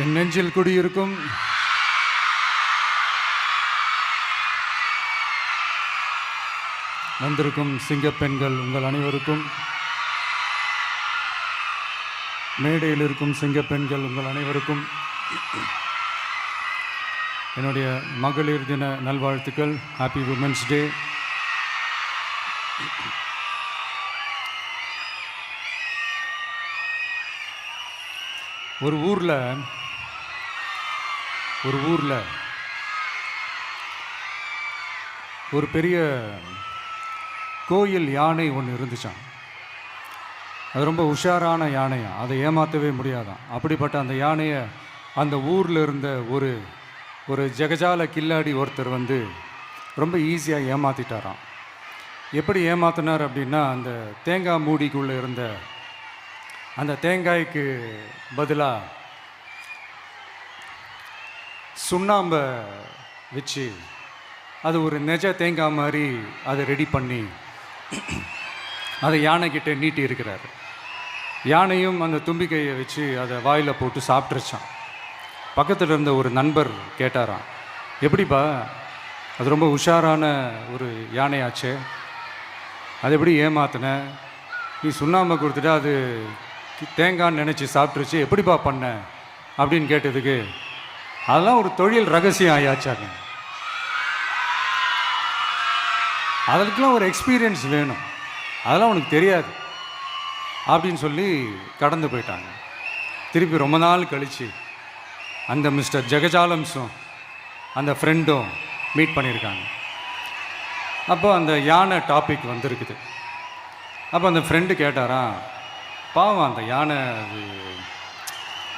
என் நெஞ்சில் குடியிருக்கும் வந்திருக்கும் சிங்கப்பெண்கள் உங்கள் அனைவருக்கும், மேடையில் இருக்கும் சிங்கப்பெண்கள் உங்கள் அனைவருக்கும் என்னுடைய மகளிர் தின நல்வாழ்த்துக்கள். Happy women's day. ஒரு ஊரில் ஒரு பெரிய கோயில் யானை ஒன்று இருந்துச்சான். அது ரொம்ப உஷாரான யானையாம், அதை ஏமாற்றவே முடியாதான். அப்படிப்பட்ட அந்த யானையை அந்த ஊரில் இருந்த ஒரு ஜெகஜால கில்லாடி ஒருத்தர் வந்து ரொம்ப ஈஸியாக ஏமாற்றிட்டாராம். எப்படி ஏமாத்தினார் அப்படின்னா, அந்த தேங்காய் மூடிக்குள்ளே இருந்த அந்த தேங்காய்க்கு பதிலாக சுண்ணாம்பை வச்சு அது ஒரு நெஜ தேங்காய் மாதிரி அதை ரெடி பண்ணி அதை யானைக்கிட்ட நீட்டி இருக்கிறார். யானையும் அந்த தும்பிக்கையை வச்சு அதை வாயில் போட்டு சாப்பிட்ருச்சான். பக்கத்தில் இருந்த ஒரு நண்பர் கேட்டாராம், எப்படிப்பா, அது ரொம்ப உஷாரான ஒரு யானையாச்சே, அது எப்படி ஏமாத்தின? நீ சுண்ணாம்பை கொடுத்துட்டு அது தேங்காய்ன்னு நினச்சி சாப்பிட்ருச்சு, எப்படிப்பா பண்ண அப்படின்னு கேட்டதுக்கு, அதெல்லாம் ஒரு தொழில் ரகசியம் ஆயாச்சாங்க, அதற்கெல்லாம் ஒரு எக்ஸ்பீரியன்ஸ் வேணும், அதெல்லாம் உனக்கு தெரியாது அப்படின்னு சொல்லி கடந்து போயிட்டாங்க. திருப்பி ரொம்ப நாள் கழித்து அந்த மிஸ்டர் ஜெகஜாலம்ஸும் அந்த ஃப்ரெண்டும் மீட் பண்ணியிருக்காங்க. அப்போ அந்த யானை டாபிக் வந்திருக்குது. அப்போ அந்த ஃப்ரெண்டு கேட்டாராம், பாவம் அந்த யானை அது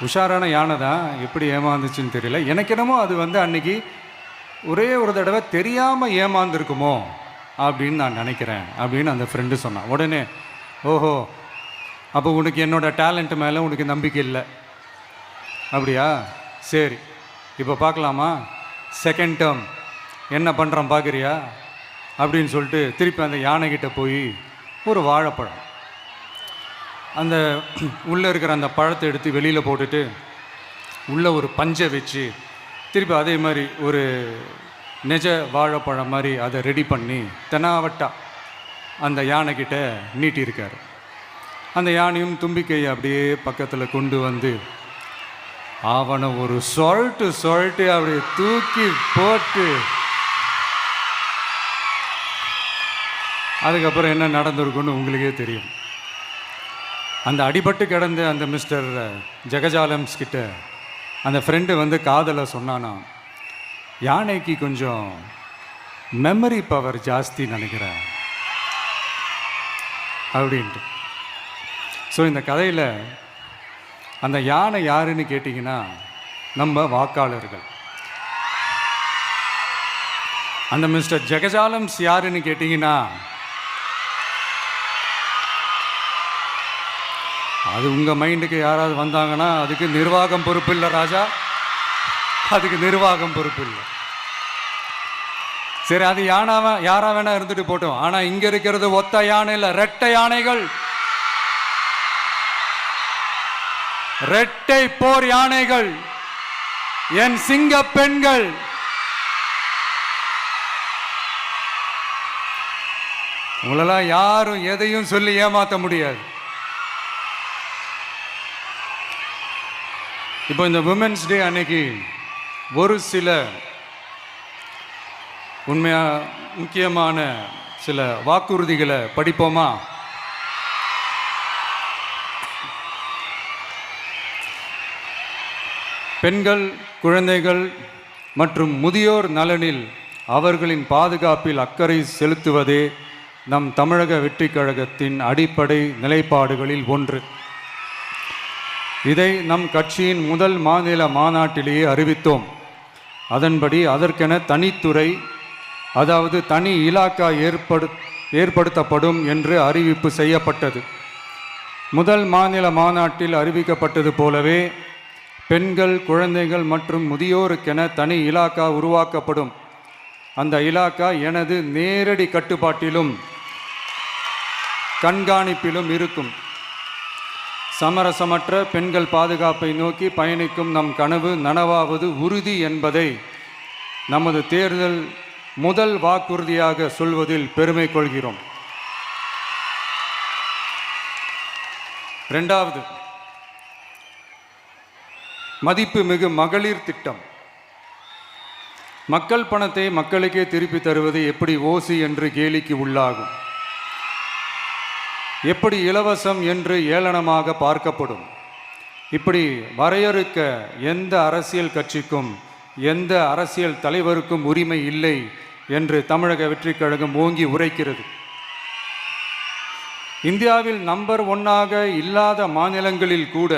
உஷாரான யானை தான், எப்படி ஏமாந்துச்சுன்னு தெரியல, எனக்கு என்னமோ அது வந்து அன்னைக்கு ஒரே ஒரு தடவை தெரியாமல் ஏமாந்துருக்குமோ அப்படின்னு நான் நினைக்கிறேன் அப்படின்னு அந்த ஃப்ரெண்டு சொன்னான். உடனே, ஓஹோ, அப்போ உனக்கு என்னோட டேலண்ட் மேலே உனக்கு நம்பிக்கை இல்லை அப்படியா, சரி இப்போ பார்க்கலாமா, செகண்ட் டேர்ம் என்ன பண்ணுறான் பார்க்குறியா அப்படின்னு சொல்லிட்டு திருப்பி அந்த யானைக்கிட்ட போய் ஒரு வாழைப்பழம், அந்த உள்ளே இருக்கிற அந்த பழத்தை எடுத்து வெளியில் போட்டுட்டு உள்ளே ஒரு பஞ்சை வச்சு திருப்பி அதே மாதிரி ஒரு நெஜ வாழைப்பழம் மாதிரி அதை ரெடி பண்ணி தெனாவட்டா அந்த யானைக்கிட்ட நீட்டியிருக்கார். அந்த யானையும் தும்பிக்கையை அப்படியே பக்கத்தில் கொண்டு வந்து அவனை ஒரு சொல்லிட்டு அப்படியே தூக்கி போட்டு, அதுக்கப்புறம் என்ன நடந்திருக்குன்னு உங்களுக்கே தெரியும். அந்த அடிபட்டு கிடந்த அந்த மிஸ்டர் ஜெகஜாலம்ஸ் கிட்ட அந்த ஃப்ரெண்டு வந்து காதலை சொன்னானா, யானைக்கு கொஞ்சம் மெமரி பவர் ஜாஸ்தி நினைக்கிறேன் அப்படின்ட்டு. ஸோ இந்த கதையில் அந்த யானை யாருன்னு கேட்டிங்கன்னா, நம்ம வாக்காளர்கள். அந்த மிஸ்டர் ஜெகஜாலம்ஸ் யாருன்னு கேட்டிங்கன்னா, அது உங்கள் மைண்டுக்கு யாராவது வந்தாங்கன்னா அதுக்கு நிர்வாகம் பொறுப்பு இல்லை ராஜா, அதுக்கு நிர்வாகம் பொறுப்பு இல்லை. சரி, அது யாரா வேணா இருந்துட்டு போட்டோம். ஆனால் இங்கே இருக்கிறது ஒத்த யானை இல்லை, ரெட்டை யானைகள், ரெட்டை போர் யானைகள், என் சிங்க பெண்கள். உங்களெல்லாம் யாரும் எதையும் சொல்லி ஏமாற்ற முடியாது. இப்போ இந்த விமென்ஸ் டே அன்னைக்கு ஒரு சில முக்கியமான சில வாக்குறுதிகளை படிப்போமா? பெண்கள், குழந்தைகள் மற்றும் முதியோர் நலனில் அவர்களின் பாதுகாப்பில் அக்கறை செலுத்துவதே நம் தமிழக வெற்றிக் கழகத்தின் அடிப்படை நிலைப்பாடுகளில் ஒன்று. இதை நம் கட்சியின் முதல் மாநில மாநாட்டிலேயே அறிவித்தோம். அதன்படி அதற்கென தனித்துறை, அதாவது தனி இலாக்கா ஏற்படுத்தப்படும் என்று அறிவிப்பு செய்யப்பட்டது. முதல் மாநில மாநாட்டில் அறிவிக்கப்பட்டது போலவே பெண்கள், குழந்தைகள் மற்றும் முதியோருக்கென தனி இலாக்கா உருவாக்கப்படும். அந்த இலாக்கா எனது நேரடி கட்டுப்பாட்டிலும் கண்காணிப்பிலும் இருக்கும். சமரசமற்ற பெண்கள் பாதுகாப்பை நோக்கி பயணிக்கும் நம் கனவு நனவாவது உறுதி என்பதை நமது தேர்தல் முதல் வாக்குறுதியாக சொல்வதில் பெருமை கொள்கிறோம். இரண்டாவது, மதிப்புமிகு மகளிர் திட்டம். மக்கள் பணத்தை மக்களுக்கே திருப்பி தருவது எப்படி ஓசி என்று கேலிக்கு உள்ளாகும், எப்படி இலவசம் என்று ஏளனமாக பார்க்கப்படும். இப்படி வரையறுக்க எந்த அரசியல் கட்சிக்கும் எந்த அரசியல் தலைவருக்கும் உரிமை இல்லை என்று தமிழக வெற்றிக் கழகம் ஓங்கி உரைக்கிறது. இந்தியாவில் நம்பர் 1 இல்லாத மாநிலங்களில் கூட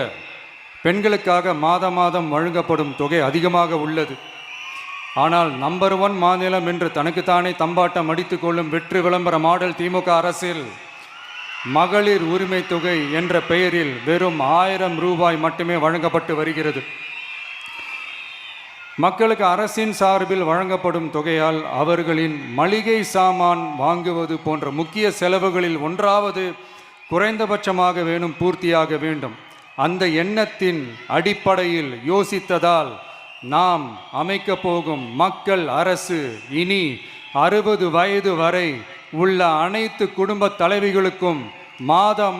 பெண்களுக்காக மாதம் வழங்கப்படும் தொகை அதிகமாக உள்ளது. ஆனால் நம்பர் 1 மாநிலம் என்று தனக்குத்தானே தம்பாட்டம் அடித்துக் கொள்ளும் வெற்றி விளம்பர மாடல் திமுக அரசில் மகளிர் உரிமை தொகை என்ற பெயரில் வெறும் 1000 ரூபாய் மட்டுமே வழங்கப்பட்டு வருகிறது. மக்களுக்கு அரசின் சார்பில் வழங்கப்படும் தொகையால் அவர்களின் மளிகை சாமான் வாங்குவது போன்ற முக்கிய செலவுகளில் ஒன்றாவது குறைந்தபட்சமாக பூர்த்தியாக வேண்டும். அந்த எண்ணத்தின் அடிப்படையில் யோசித்ததால் நாம் அமைக்கப் போகும் மக்கள் அரசு இனி 60 வயது வரை உள்ள அனைத்து குடும்ப தலைவிகளுக்கும் மாதம்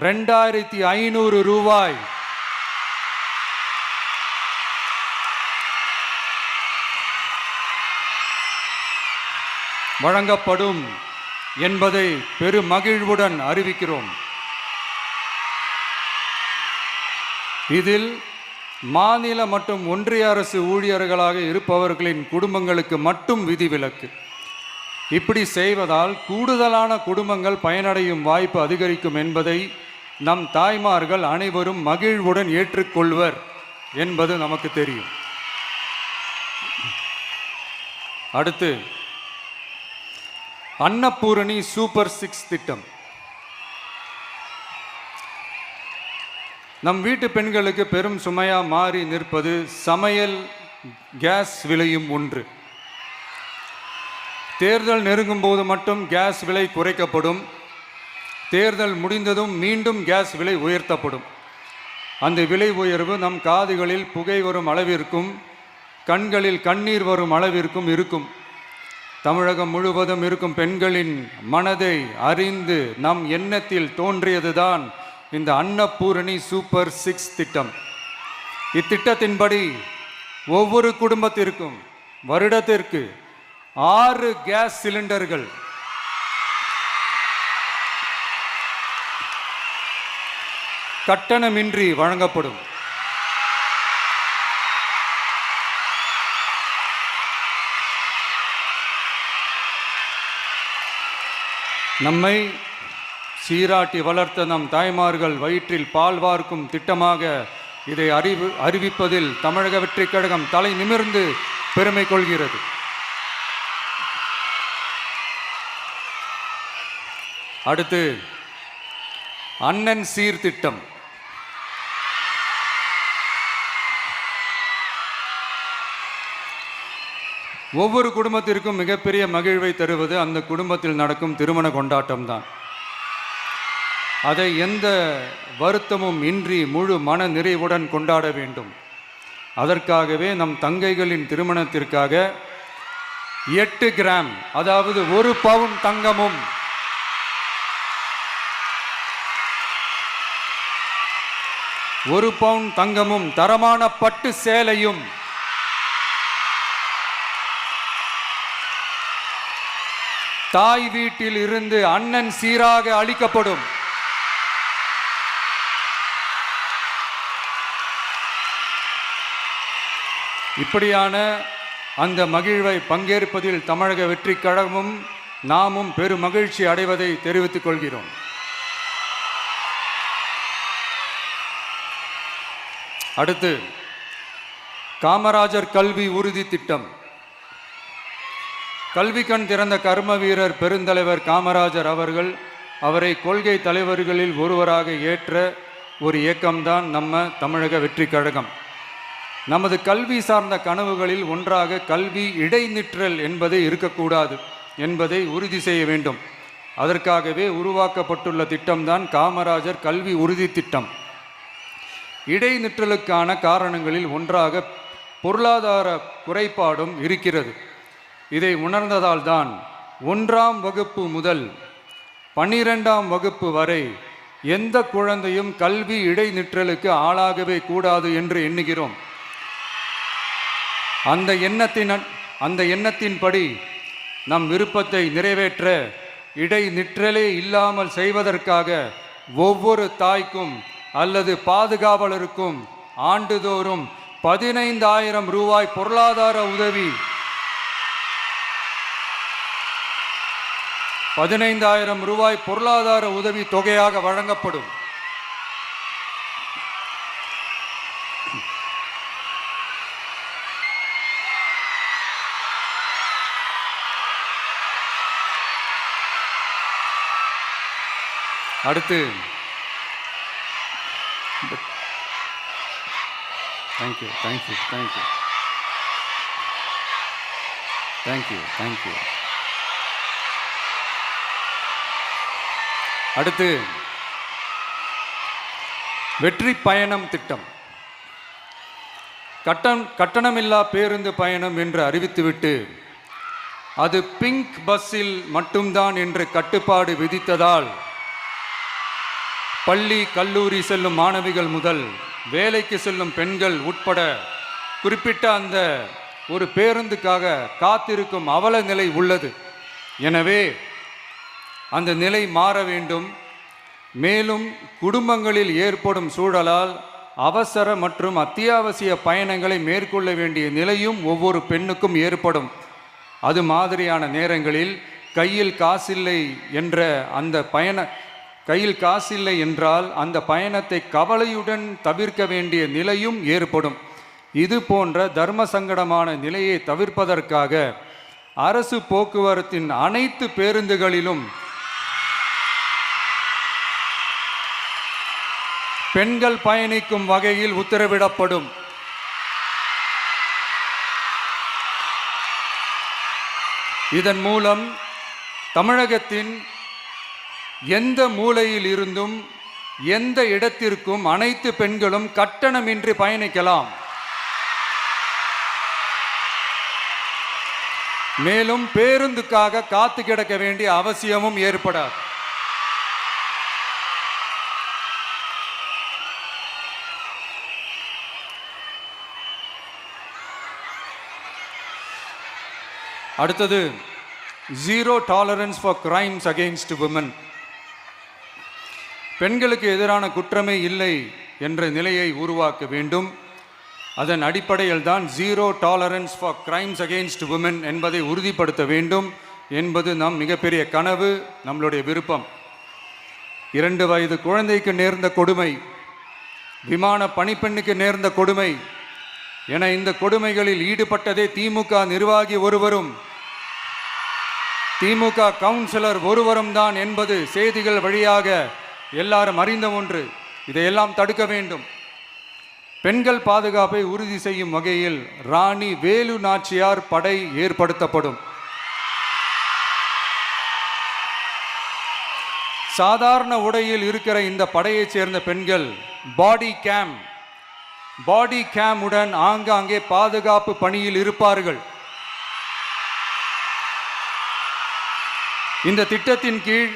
2500 ரூபாய் வழங்கப்படும் என்பதை பெருமகிழ்வுடன் அறிவிக்கிறோம். இதில் மாநில மற்றும் ஒன்றிய அரசு ஊழியர்களாக இருப்பவர்களின் குடும்பங்களுக்கு மட்டும் விதிவிலக்கு. இப்படி செய்வதால் கூடுதலான குடும்பங்கள் பயனடையும் வாய்ப்பு அதிகரிக்கும் என்பதை நம் தாய்மார்கள் அனைவரும் மகிழ்வுடன் ஏற்றுக்கொள்வர் என்பது நமக்கு தெரியும். அடுத்து, அன்னபூரணி சூப்பர் 6 திட்டம். நம் வீட்டு பெண்களுக்கு பெரும் சுமையா மாறி நிற்பது சமையல் கேஸ் விலையும் ஒன்று. தேர்தல் நெருங்கும் போது மட்டும் கேஸ் விலை குறைக்கப்படும், தேர்தல் முடிந்ததும் மீண்டும் கேஸ் விலை உயர்த்தப்படும். அந்த விலை உயர்வு நம் காதுகளில் புகை வரும் அளவிற்கும் கண்களில் கண்ணீர் வரும் அளவிற்கும் இருக்கும். தமிழகம் முழுவதும் இருக்கும் பெண்களின் மனதை அறிந்து நம் எண்ணத்தில் தோன்றியதுதான் இந்த அன்னபூரணி சூப்பர் 6 திட்டம். இத்திட்டத்தின்படி ஒவ்வொரு குடும்பத்திற்கும் வருடத்திற்கு 6 கேஸ் சிலிண்டர்கள் கட்டணமின்றி வழங்கப்படும். நம்மை சீராட்டி வளர்த்த நம் தாய்மார்கள் வயிற்றில் பால் வார்க்கும் திட்டமாக இதை அறிவிப்பதில் தமிழக வெற்றிக் கழகம் தலை நிமிர்ந்து பெருமை கொள்கிறது. அடுத்து, அண்ணன் சீர்திட்டம். ஒவ்வொரு குடும்பத்திற்கும் மிகப்பெரிய மகிழ்வை தருவது அந்த குடும்பத்தில் நடக்கும் திருமண கொண்டாட்டம் தான். அதை எந்த வருத்தமும் இன்றி முழு மன நிறைவுடன் கொண்டாட வேண்டும். அதற்காகவே நம் தங்கைகளின் திருமணத்திற்காக 8 கிராம், அதாவது 1 பவுன் தங்கமும் 1 பவுன் தங்கமும் தரமான பட்டு சேலையும் தாய் வீட்டில் இருந்து அண்ணன் சீராக அளிக்கப்படும். இப்படியான அந்த மகிழ்வை பங்கேற்பதில் தமிழக வெற்றிக் கழகமும் நாமும் பெரும் மகிழ்ச்சி அடைவதை தெரிவித்துக் கொள்கிறோம். அடுத்து, காமராஜர் கல்வி உறுதி திட்டம். கல்வி கண் திறந்த கர்ம வீரர் பெருந்தலைவர் காமராஜர் அவரை கொள்கை தலைவர்களில் ஒருவராக ஏற்ற ஒரு இயக்கம்தான் நம்ம தமிழக வெற்றிக் கழகம். நமது கல்வி சார்ந்த கனவுகளில் ஒன்றாக கல்வி இடைநிற்றல் என்பதை இருக்கக்கூடாது என்பதை உறுதி செய்ய வேண்டும். அதற்காகவே உருவாக்கப்பட்டுள்ள திட்டம்தான் காமராஜர் கல்வி உறுதி திட்டம். இடைநிற்றலுக்கான காரணங்களில் ஒன்றாக பொருளாதார குறைபாடும் இருக்கிறது. இதை உணர்ந்ததால் தான் 1ஆம் வகுப்பு முதல் 12ஆம் வகுப்பு வரை எந்த குழந்தையும் கல்வி இடைநிற்றலுக்கு ஆளாகவே கூடாது என்று எண்ணுகிறோம். அந்த எண்ணத்தின்படி நம் விருப்பத்தை நிறைவேற்ற இடைநிற்றலே இல்லாமல் செய்வதற்காக ஒவ்வொரு தாய்க்கும் அல்லது பாதுகாவலருக்கும் ஆண்டுதோறும் 15,000 ரூபாய் பொருளாதார உதவி 15,000 ரூபாய் பொருளாதார உதவி தொகையாக வழங்கப்படும். அடுத்து thank you thank you thank you thank you thank you அடுத்து வெற்றி பயணம் திட்டம். கட்டணமில்லா பேருந்து பயணம் என்று அறிவித்துவிட்டு அது பிங்க் பஸ்ஸில் மட்டும்தான் என்று கட்டுப்பாடு விதித்ததால் பள்ளி கல்லூரி செல்லும் மாணவிகள் முதல் வேலைக்கு செல்லும் பெண்கள் உட்பட குறிப்பிட்ட அந்த ஒரு பேருந்துக்காக காத்திருக்கும் அவல நிலை உள்ளது. எனவே அந்த நிலை மாற வேண்டும். மேலும் குடும்பங்களில் ஏற்படும் சூழலால் அவசர மற்றும் அத்தியாவசிய பயணங்களை மேற்கொள்ள வேண்டிய நிலையும் ஒவ்வொரு பெண்ணுக்கும் ஏற்படும். அது மாதிரியான நேரங்களில் கையில் காசில்லை என்றால் அந்த பயணத்தை கவலையுடன் தவிர்க்க வேண்டிய நிலையும் ஏற்படும். இது போன்ற தர்ம சங்கடமான நிலையை தவிர்ப்பதற்காக அரசு போக்குவரத்தின் அனைத்து பேருந்துகளிலும் பெண்கள் பயணிக்கும் வகையில் உத்தரவிடப்படும். இதன் மூலம் தமிழகத்தின் எந்த மூலையில் இருந்தும் எந்த இடத்திற்கும் அனைத்து பெண்களும் கட்டணமின்றி பயணிக்கலாம். மேலும் பேருந்துக்காக காத்து கிடக்க வேண்டிய அவசியமும் ஏற்படாது. அடுத்தது zero tolerance for crimes against women. பெண்களுக்கு எதிரான குற்றமே இல்லை என்ற நிலையை உருவாக்க வேண்டும். அதன் அடிப்படையில் தான் zero tolerance for crimes against women என்பதை உறுதிப்படுத்த வேண்டும் என்பது நம் மிகப்பெரிய கனவு, நம்மளுடைய விருப்பம். 2 வயது குழந்தைக்கு நேர்ந்த கொடுமை, விமான பணிப்பெண்ணுக்கு நேர்ந்த கொடுமை என இந்த கொடுமைகளில் ஈடுபட்டதே திமுக நிர்வாகி ஒருவரும் திமுக கவுன்சிலர் ஒருவரும் தான் என்பது செய்திகள் வழியாக எல்லாரும் அறிந்த ஒன்று. இதையெல்லாம் தடுக்க வேண்டும். பெண்கள் பாதுகாப்பை உறுதி செய்யும் வகையில் ராணி வேலு நாச்சியார் படை ஏற்படுத்தப்படும். சாதாரண உடையில் இருக்கிற இந்த படையைச் சேர்ந்த பெண்கள் பாடி கேம் உடன் ஆங்காங்கே பாதுகாப்பு பணியில் இருப்பார்கள். இந்த திட்டத்தின் கீழ்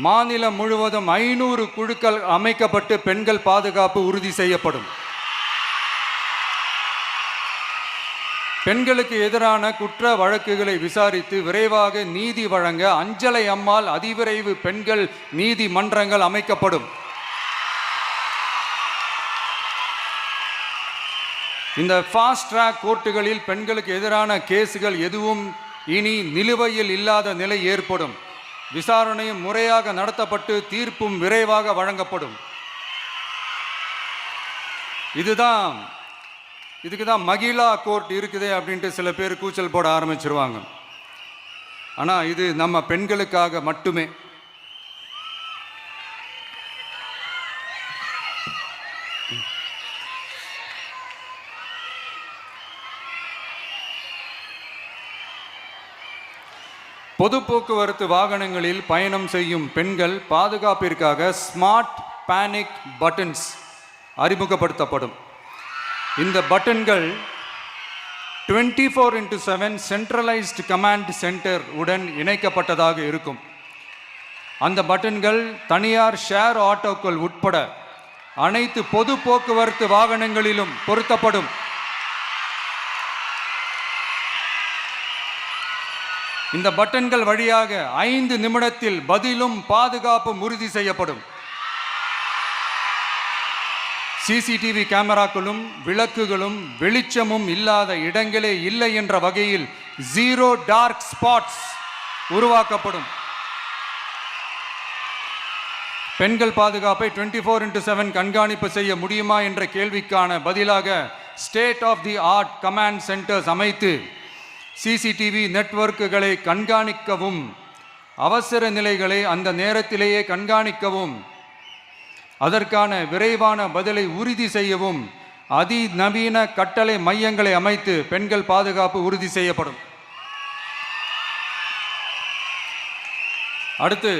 மாநிலம் முழுவதும் 500 குழுக்கள் அமைக்கப்பட்டு பெண்கள் பாதுகாப்பு உறுதி செய்யப்படும். பெண்களுக்கு எதிரான குற்ற வழக்குகளை விசாரித்து விரைவாக நீதி வழங்க அஞ்சலை அம்மாள் அதிவிரைவு பெண்கள் நீதிமன்றங்கள் அமைக்கப்படும். இந்த ஃபாஸ்ட் ட்ராக் கோர்ட்டுகளில் பெண்களுக்கு எதிரான கேஸுகள் எதுவும் இனி நிலுவையில் இல்லாத நிலை ஏற்படும். விசாரணையும் முறையாக நடத்தப்பட்டு தீர்ப்பும் விரைவாக வழங்கப்படும். இதுக்கு தான் மகிழா கோர்ட் இருக்குதே அப்படின்ட்டு சில பேர் கூச்சல் போட ஆரம்பிச்சிருவாங்க. ஆனால் இது நம்ம பெண்களுக்காக மட்டுமே. பொது போக்குவரத்து வாகனங்களில் பயணம் செய்யும் பெண்கள் பாதுகாப்பிற்காக ஸ்மார்ட் பேனிக் பட்டன்ஸ் அறிமுகப்படுத்தப்படும். இந்த பட்டன்கள் 24/7 சென்ட்ரலைஸ்டு கமாண்ட் சென்டர் உடன் இணைக்கப்பட்டதாக இருக்கும். அந்த பட்டன்கள் தனியார் ஷேர் ஆட்டோக்கள் உட்பட அனைத்து பொது போக்குவரத்து வாகனங்களிலும் பொருத்தப்படும். இந்த பட்டன்கள் வழியாக 5 நிமிடத்தில் பதிலும் பாதுகாப்பும் உறுதி செய்யப்படும். சிசிடிவி கேமராக்களும் விளக்குகளும் வெளிச்சமும் இல்லாத இடங்களே இல்லை என்ற வகையில் 0 டார்க் ஸ்பாட்ஸ் உருவாக்கப்படும். பெண்கள் பாதுகாப்பை 24/7 கண்காணிப்பு செய்ய முடியுமா என்ற கேள்விக்கான பதிலாக state of the art command centres அமைத்து சிசிடிவி நெட்வொர்க்குகளை கண்காணிக்கவும் அவசர நிலைகளை அந்த நேரத்திலேயே கண்காணிக்கவும் அதற்கான விரைவான பதிலை உறுதி செய்யவும் அதிநவீன கட்டளை மையங்களை அமைத்து பெண்கள் பாதுகாப்பு உறுதி செய்யப்படும். அடுத்து,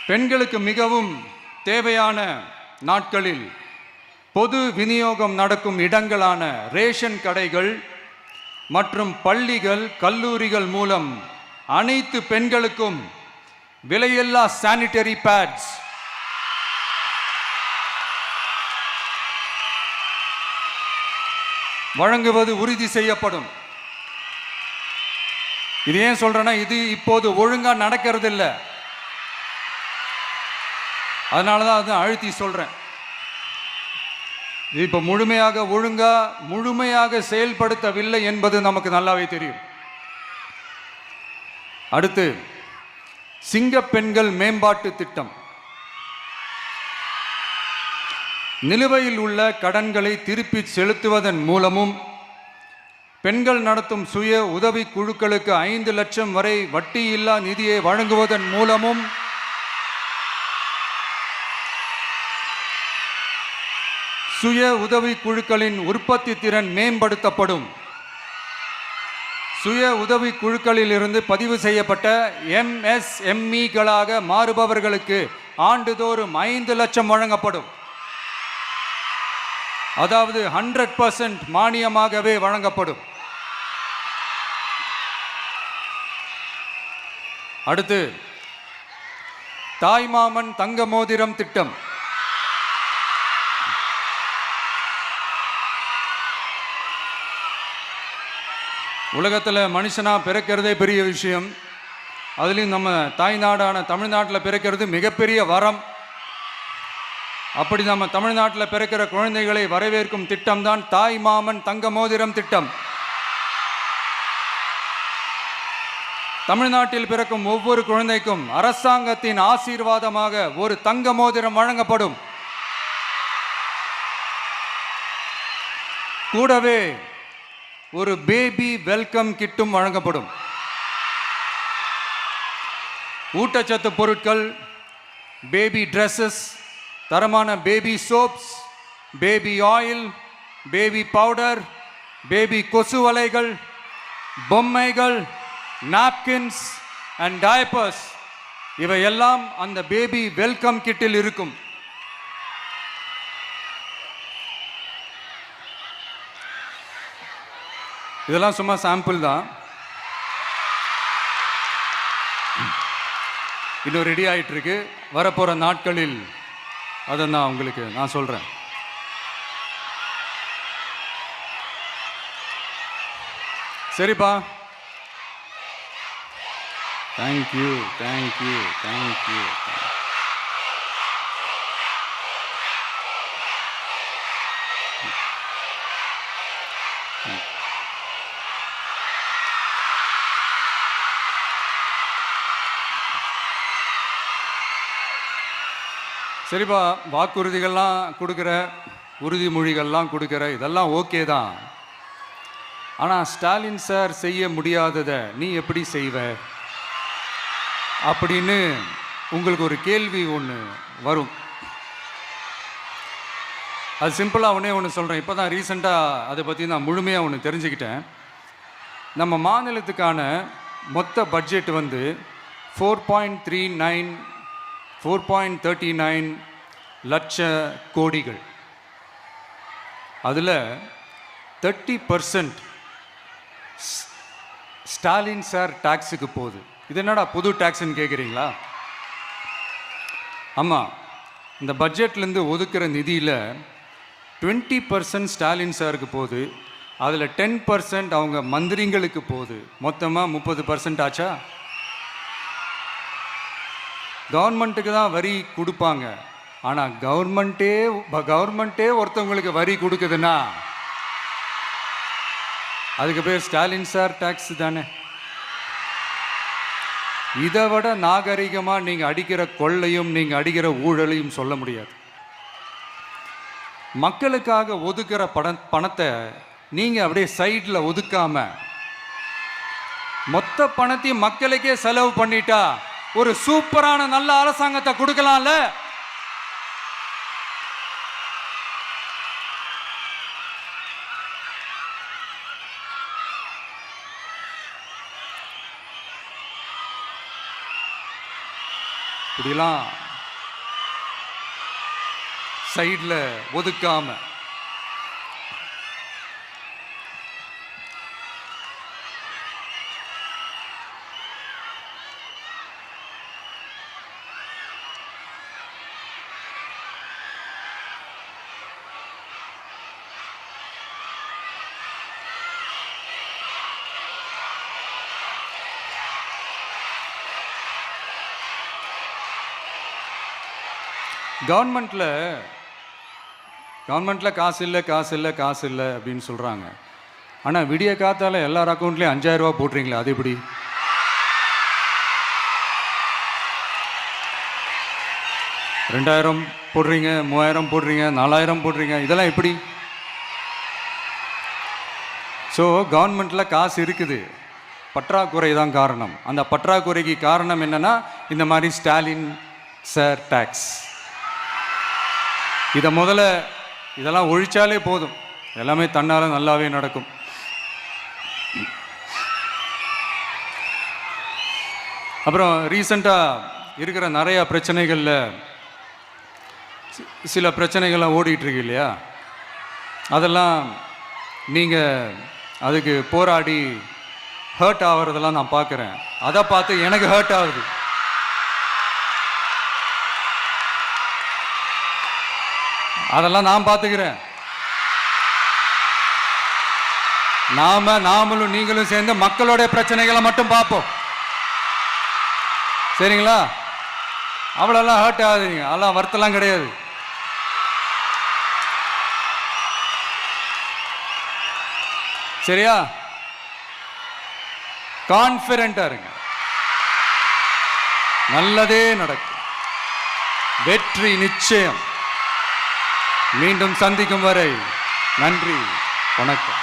பெண்களுக்கு மிகவும் தேவையான நாட்களில் பொது விநியோகம் நடக்கும் இடங்களான ரேஷன் கடைகள் மற்றும் பள்ளிகள் கல்லூரிகள் மூலம் அனைத்து பெண்களுக்கும் விலையில்லா சானிட்டரி பேட்ஸ் வழங்குவது உறுதி செய்யப்படும். இது ஏன் சொல்றேன்னா, இது இப்போது ஒழுங்கா நடக்கிறது இல்லை, அதனாலதான் அதை அழுத்தி சொல்றேன். இது இப்போ முழுமையாக செயல்படுத்தவில்லை என்பது நமக்கு நல்லாவே தெரியும். அடுத்து, சிங்க பெண்கள் மேம்பாட்டு திட்டம். நிலுவையில் உள்ள கடன்களை திருப்பி செலுத்துவதன் மூலமும் பெண்கள் நடத்தும் சுய உதவி குழுக்களுக்கு 5 லட்சம் வரை வட்டியில்லா நிதியை வழங்குவதன் மூலமும் சுய உதவி குழுக்களின் உற்பத்தி திறன் மேம்படுத்தப்படும். சுய உதவி குழுக்களில் இருந்து பதிவு செய்யப்பட்ட MSMEகளாக மாறுபவர்களுக்கு ஆண்டுதோறும் 5 லட்சம் வழங்கப்படும். அதாவது 100% மானியமாகவே வழங்கப்படும். அடுத்து, தாய்மாமன் தங்க மோதிரம் திட்டம். உலகத்தில் மனுஷனா பிறக்கிறதே பெரிய விஷயம். அதுலேயும் நம்ம தாய்நாடான தமிழ்நாட்டில் பிறக்கிறது மிகப்பெரிய வரம். அப்படி நம்ம தமிழ்நாட்டில் பிறக்கிற குழந்தைகளை வரவேற்கும் திட்டம் தான் தாய் மாமன் தங்க மோதிரம் திட்டம். தமிழ்நாட்டில் பிறக்கும் ஒவ்வொரு குழந்தைக்கும் அரசாங்கத்தின் ஆசீர்வாதமாக ஒரு தங்க மோதிரம் வழங்கப்படும். கூடவே ஒரு பேபி வெல்கம் கிட்டும் வழங்கப்படும். ஊட்டச்சத்து பொருட்கள், பேபி ட்ரெஸ்ஸஸ், தரமான baby soaps, baby oil, baby powder, baby கொசு வலைகள், பொம்மைகள், நாப்கின்ஸ் அண்ட் டயப்பர்ஸ் இவையெல்லாம் அந்த பேபி வெல்கம் கிட்டில் இருக்கும். இதெல்லாம் சும்மா சாம்பிள் தான். இன்னும் ரெடி ஆயிட்டு இருக்கு. வரப்போற நாட்களில் அதை நான் சொல்றேன். சரிப்பா, தேங்க்யூ. சரிப்பா, வாக்குறுதிகள்லாம் கொடுக்குற, உறுதிமொழிகள்லாம் கொடுக்குற, இதெல்லாம் ஓகே தான். ஆனால் ஸ்டாலின் சார் செய்ய முடியாததை நீ எப்படி செய்வ அப்படின்னு உங்களுக்கு ஒரு கேள்வி ஒன்று வரும். அது சிம்பிளாக ஒன்று சொல்கிறேன். இப்போ தான் ரீசெண்டாக அதை பற்றி நான் முழுமையாக தெரிஞ்சுக்கிட்டேன். நம்ம மாநிலத்துக்கான மொத்த பட்ஜெட் வந்து 4.39 லட்ச கோடிகள். அதில் 30% ஸ்டாலின் சார் டாக்ஸுக்கு போகுது. இது என்னடா புது டாக்ஸ்ன்னு கேட்குறீங்களா? ஆமாம், இந்த பட்ஜெட்லேருந்து ஒதுக்குற நிதியில் 20% ஸ்டாலின் சாருக்கு போகுது. அதில் 10% அவங்க மந்திரிங்களுக்கு போகுது. மொத்தமாக 30% ஆச்சா? கவர்மெண்ட்டுக்கு தான் வரி கொடுப்பாங்க. ஆனால் கவர்மெண்ட்டே ஒருத்தவங்களுக்கு வரி கொடுக்குதுன்னா அதுக்கு பேர் ஸ்டாலின் சார் டாக்ஸ் தானே. இதை விட நாகரிகமாக நீங்கள் அடிக்கிற கொள்ளையும் நீங்கள் அடிக்கிற ஊழலையும் சொல்ல முடியாது. மக்களுக்காக ஒதுக்குற பணத்தை நீங்கள் அப்படியே சைடில் ஒதுக்காம மொத்த பணத்தையும் மக்களுக்கே செலவு பண்ணிட்டா ஒரு சூப்பரான நல்ல அரசாங்கத்தை கொடுக்கலாம்ல. இப்படிலாம் சைடில் ஒதுக்காம கவர்மெண்ட்டில் காசு இல்லை அப்படின்னு சொல்கிறாங்க. ஆனால் விடிய காத்தால எல்லார் அக்கௌண்ட்லேயும் 5000 ரூபா போட்டுறீங்களா? அது எப்படி? $2000 போடுறீங்க, 3000 போடுறீங்க, 4000 போடுறீங்க, இதெல்லாம் எப்படி? ஸோ கவர்மெண்ட்டில் காசு இருக்குது, பற்றாக்குறை தான் காரணம். அந்த பற்றாக்குறைக்கு காரணம் என்னென்னா இந்த மாதிரி ஸ்டாலின் சார் டாக்ஸ். இதெல்லாம் ஒழிச்சாலே போதும், எல்லாமே தன்னால் நல்லாவே நடக்கும். அப்புறம் ரீசண்டாக இருக்கிற நிறையா பிரச்சனைகளில் சில பிரச்சனைகள்லாம் ஓடிட்டுருக்கு இல்லையா? அதெல்லாம் நீங்கள் அதுக்கு போராடி ஹர்ட் ஆகிறதெல்லாம் நான் பார்க்குறேன். அதை பார்த்து எனக்கு ஹர்ட் ஆகுது. அதெல்லாம் நான் பார்த்துக்கிறேன். நாமளும் நீங்களும் சேர்ந்து மக்களுடைய பிரச்சனைகளை மட்டும் பார்ப்போம், சரிங்களா? அவ்வளோலாம் ஹர்ட் ஆகுதுங்க, அதெல்லாம் வருத்தலாம் கிடையாது. சரியா? கான்ஃபிடென்ட்டா இருங்க, நல்லதே நடக்கும், வெற்றி நிச்சயம். மீண்டும் சந்திக்கும் வரை நன்றி, வணக்கம்.